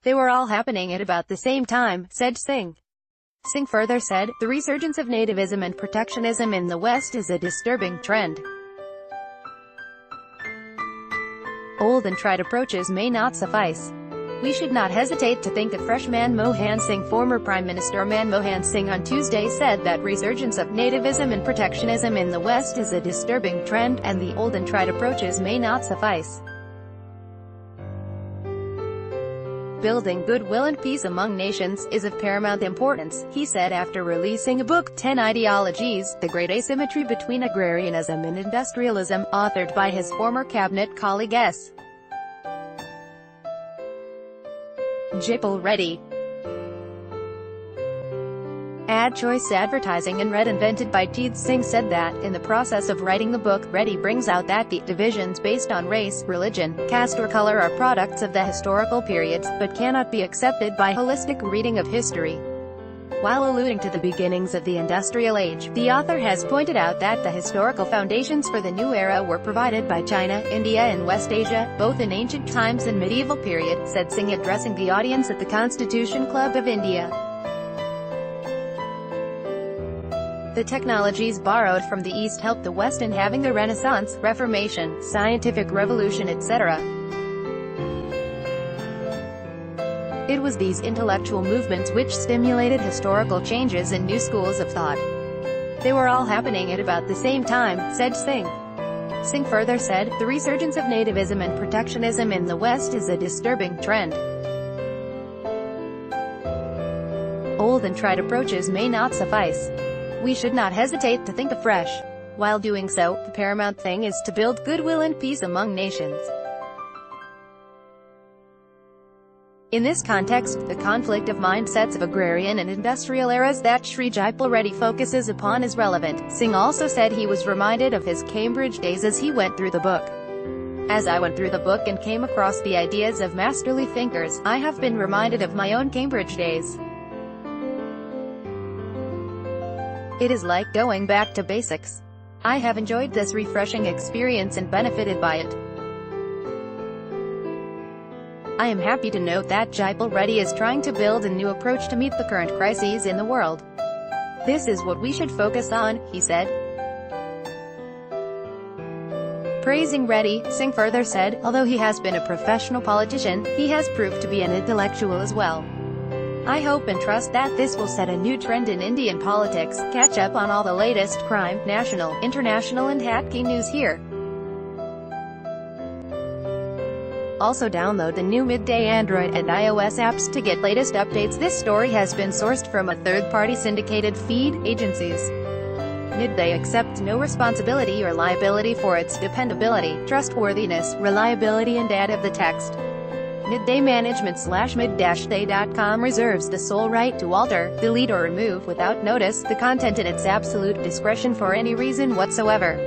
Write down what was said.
They were all happening at about the same time, said Singh. Singh further said, the resurgence of nativism and protectionism in the West is a disturbing trend. Old and tried approaches may not suffice. We should not hesitate to think afresh. Manmohan Singh. Former Prime Minister Manmohan Singh on Tuesday said that resurgence of nativism and protectionism in the West is a disturbing trend, and the old and tried approaches may not suffice. Building goodwill and peace among nations is of paramount importance, he said after releasing a book, 10 Ideologies, The Great Asymmetry Between Agrarianism and Industrialism, authored by his former cabinet colleague S. Jaipal Reddy. Ad choice advertising and Red invented by Teeth. Singh said that, in the process of writing the book, Reddy brings out that the divisions based on race, religion, caste or color are products of the historical periods, but cannot be accepted by holistic reading of history. While alluding to the beginnings of the industrial age, the author has pointed out that the historical foundations for the new era were provided by China, India and West Asia, both in ancient times and medieval period, said Singh addressing the audience at the Constitution Club of India. The technologies borrowed from the East helped the West in having the Renaissance, Reformation, Scientific Revolution etc. It was these intellectual movements which stimulated historical changes and new schools of thought. They were all happening at about the same time, said Singh. Singh further said, the resurgence of nativism and protectionism in the West is a disturbing trend. Old and tried approaches may not suffice. We should not hesitate to think afresh. While doing so, the paramount thing is to build goodwill and peace among nations. In this context, the conflict of mindsets of agrarian and industrial eras that Sri Jaipal Reddy focuses upon is relevant. Singh also said he was reminded of his Cambridge days as he went through the book. As I went through the book and came across the ideas of masterly thinkers, I have been reminded of my own Cambridge days. It is like going back to basics. I have enjoyed this refreshing experience and benefited by it. I am happy to note that Jaipal Reddy is trying to build a new approach to meet the current crises in the world. This is what we should focus on, he said. Praising Reddy, Singh further said, although he has been a professional politician, he has proved to be an intellectual as well. I hope and trust that this will set a new trend in Indian politics. Catch up on all the latest crime, national, international and hacking news here. Also download the new Midday Android and iOS apps to get latest updates. This story has been sourced from a third-party syndicated feed agencies. Midday accepts no responsibility or liability for its dependability, trustworthiness, reliability and data of the text. Midday Management/mid-day.com reserves the sole right to alter, delete or remove without notice the content in its absolute discretion for any reason whatsoever.